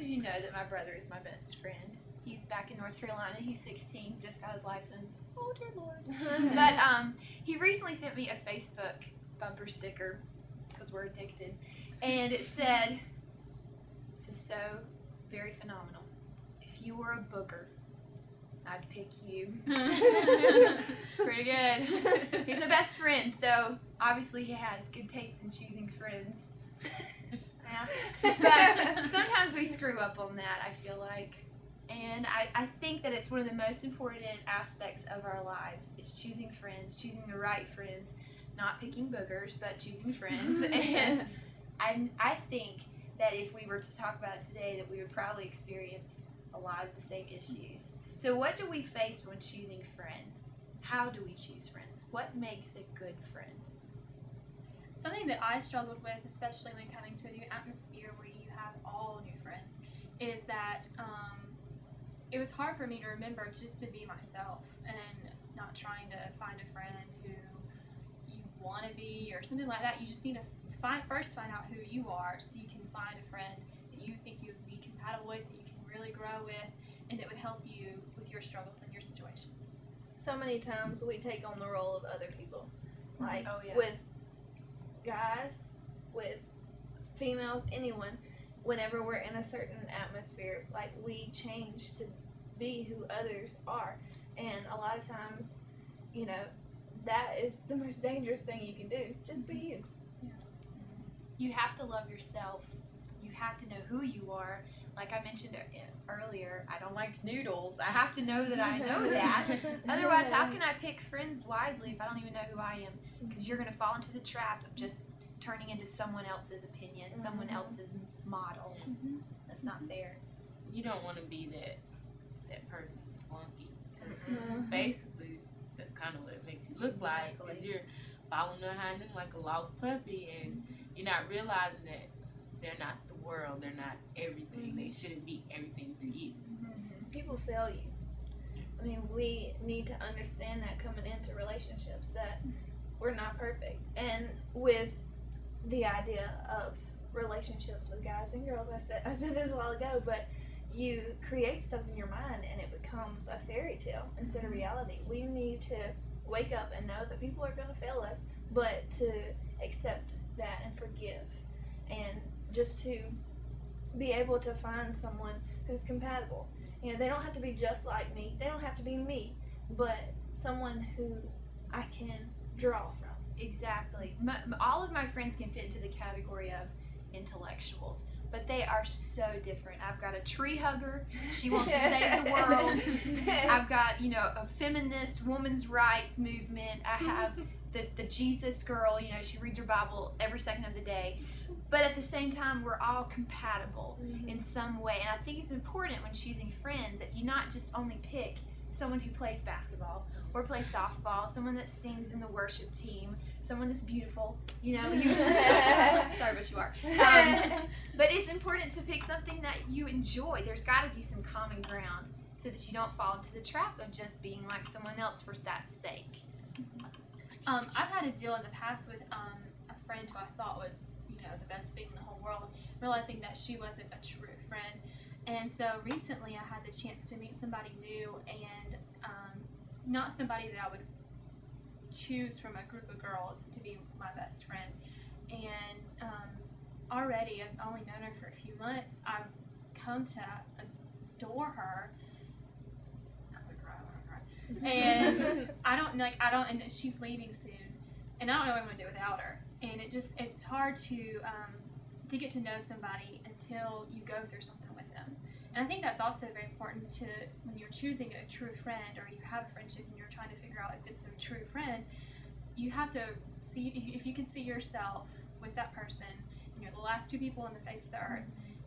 of you know that my brother is my best friend. He's back in North Carolina. He's 16, just got his license. Oh, dear Lord. But he recently sent me a Facebook bumper sticker, because we're addicted. And it said, this is so very phenomenal. If you were a booger, I'd pick you. It's pretty good. He's my best friend, so obviously he has good taste in choosing friends. Yeah. But sometimes we screw up on that, I feel like. And I think that it's one of the most important aspects of our lives is choosing friends, choosing the right friends, not picking boogers, but choosing friends. And I think that if we were to talk about it today, that we would probably experience a lot of the same issues. So what do we face when choosing friends? How do we choose friends? What makes a good friend? Something that I struggled with, especially when coming to a new atmosphere where you have all new friends, is that it was hard for me to remember just to be myself and not trying to find a friend who you want to be or something like that. You just need to first find out who you are so you can find a friend that you think you would be compatible with, that you can really grow with, and that would help you with your struggles and your situations. So many times we take on the role of other people. Like yeah. with guys, with females, anyone, whenever we're in a certain atmosphere, like we change to be who others are. And a lot of times, you know, that is the most dangerous thing you can do. Just be you. Yeah. You have to love yourself. You have to know who you are. Like I mentioned earlier, I don't like noodles. I have to know that I know that. Otherwise, how can I pick friends wisely if I don't even know who I am? Because you're going to fall into the trap of just turning into someone else's opinion, someone else's model. That's not fair. You don't want to be that person's flunky. Because basically, that's kind of what it makes you look like. Because you're following behind them like a lost puppy, and you're not realizing that they're not the world. They're not everything. They shouldn't be everything to you. People fail you. I mean, we need to understand that coming into relationships, that we're not perfect. And with the idea of relationships with guys and girls, I said this a while ago, but you create stuff in your mind and it becomes a fairy tale instead of reality. We need to wake up and know that people are going to fail us, but to accept that and forgive, and just to be able to find someone who's compatible. You know, they don't have to be just like me. They don't have to be me, but someone who I can draw from. Exactly. All of my friends can fit into the category of intellectuals, but they are so different. I've got a tree hugger. She wants to save the world. I've got, a feminist women's rights movement. I have the Jesus girl, she reads her Bible every second of the day. But at the same time, we're all compatible in some way. And I think it's important when choosing friends that you not just only pick someone who plays basketball or plays softball, someone that sings in the worship team, someone that's beautiful, sorry, but you are. But it's important to pick something that you enjoy. There's got to be some common ground so that you don't fall into the trap of just being like someone else for that sake. I've had a deal in the past with a friend who I thought was, the best thing in the whole world, realizing that she wasn't a true friend. And so recently I had the chance to meet somebody new, and not somebody that I would choose from a group of girls to be my best friend. And already, I've only known her for a few months, I've come to adore her. I'm gonna cry. And and she's leaving soon, and I don't know what I'm gonna do without her. And it's hard to get to know somebody until you go through something with them. And I think that's also very important to, when you're choosing a true friend, or you have a friendship and you're trying to figure out if it's a true friend, you have to see if you can see yourself with that person. You're the last two people on the face of the earth.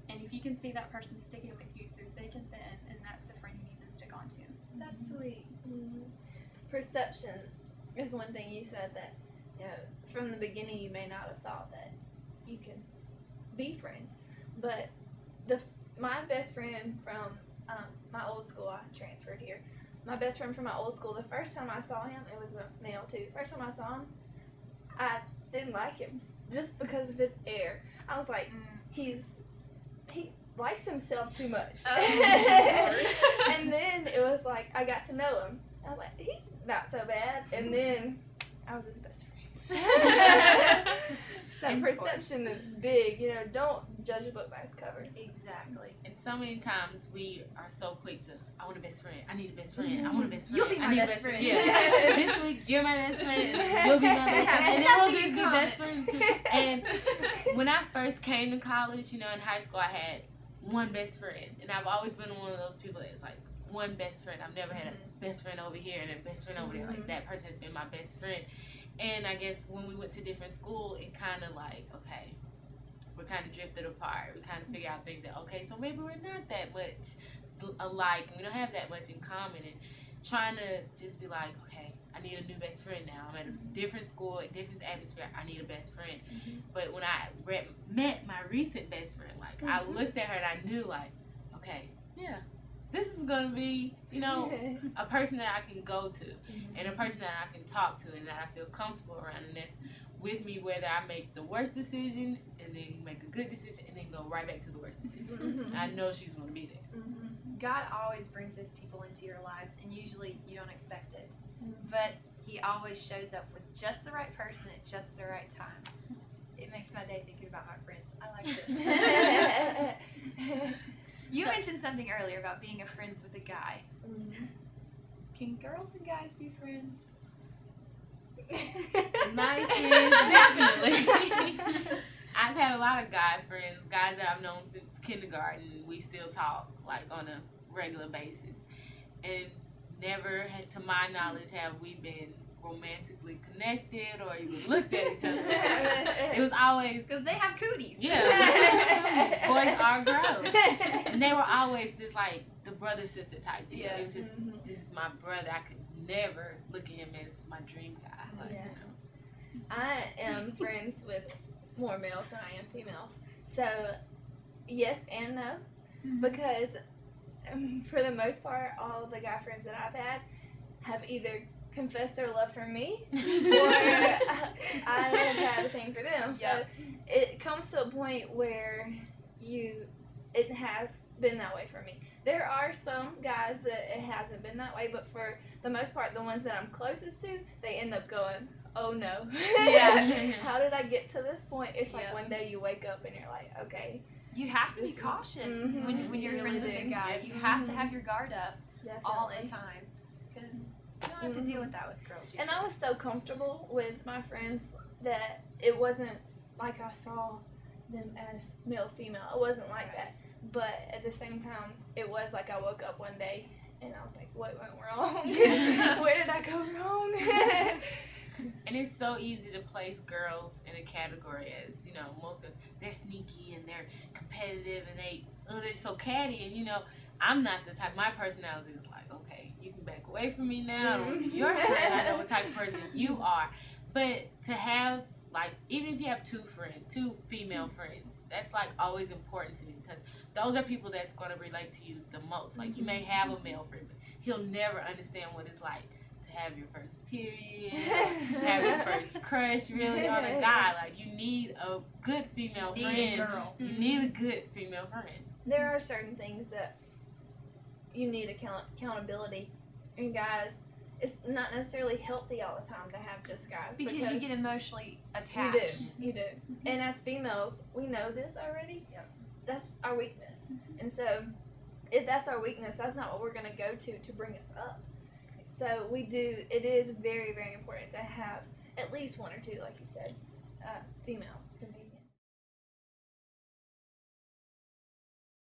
And if you can see that person sticking with you through thick and thin, and that's a friend you need to stick on to. That's sweet. Perception is one thing you said that, from the beginning you may not have thought that you could be friends. But my best friend from my old school, I transferred here. My best friend from my old school, the first time I saw him, it was a male too. First time I saw him, I didn't like him just because of his air. I was like, likes himself too much. Oh, Lord. And then it was like I got to know him. I was like, he's not so bad. And then I was his best friend. So And perception is big. You know, don't judge a book by its cover. Exactly. And so many times we are so quick to, I want a best friend. I need a best friend. I want a best friend. You'll be I my need a best friend. Yeah. This week you're my best friend. And you'll be my best friend. And then we'll Nothing just in be common. best friends. And when I first came to college, you know, in high school, I had one best friend, and I've always been one of those people that's like one best friend. I've never had a best friend over here and a best friend over there. Like that person has been my best friend. And I guess when we went to different school, it kind of like, okay, we're kind of drifted apart. We kind of figure out things that, okay, so maybe we're not that much alike, and we don't have that much in common. And trying to just be like, okay, I need a new best friend now. I'm at a different school, a different atmosphere. I need a best friend. But when I met my recent best friend, like I looked at her and I knew, like, okay, yeah, this is gonna be, you know, a person that I can go to, and a person that I can talk to, and that I feel comfortable around, and that's with me whether I make the worst decision and then make a good decision and then go right back to the worst decision. I know she's gonna be there. God always brings those people into your lives, and usually you don't expect it. But He always shows up with just the right person at just the right time. It makes my day thinking about my friends. I like this. You mentioned something earlier about being a friends with a guy. Can girls and guys be friends? My friends, definitely. I've had a lot of guy friends, guys that I've known since kindergarten. We still talk like on a regular basis, and never, had, to my knowledge, have we been romantically connected or even looked at each other. It was always, Because they have cooties. yeah, boys are girls, and they were always just like the brother sister type deal. Yeah. It was just, this is my brother. I could never look at him as my dream guy. Like, Yeah. you know. I am friends with more males than I am females. So, yes and no. Because for the most part, all the guy friends that I've had have either confessed their love for me or I have had a thing for them. Yep. So it comes to a point where it has been that way for me. There are some guys that it hasn't been that way, but for the most part, the ones that I'm closest to, they end up going, oh no. Yeah. How did I get to this point? It's like Yep. one day you wake up and you're like, okay. You have to be This is- cautious Mhm. when you're You friends really with a do. guy. Yep. You have to have your guard up all the Definitely. time. Because you don't have to deal with that with girls. And I was so comfortable with my friends that it wasn't like I saw them as male, female. It wasn't like Right. that. But at the same time, it was like I woke up one day and I was like, what went wrong? Where did I go wrong? And it's so easy to place girls in a category as, you know, most girls, they're sneaky and they're competitive and they're so catty. And, you know, I'm not the type, my personality is like, okay, you can back away from me now. I don't want to be your friend. I know what type of person you are. But to have, like, even if you have two female friends, that's, like, always important to me because those are people that's going to relate to you the most. Like, you may have a male friend, but he'll never understand what it's like to have your first period, have your first crush really on a guy. Like, you need a good female Need friend. a girl. You need a good female friend. There are certain things that you need accountability. And guys, it's not necessarily healthy all the time to have just guys. Because you get emotionally You attached. do. You do. And as females, we know this already. Yep. That's our weakness. And so, if that's our weakness, that's not what we're going to go to bring us up. So, it is very, very important to have at least one or two, like you said, female companions.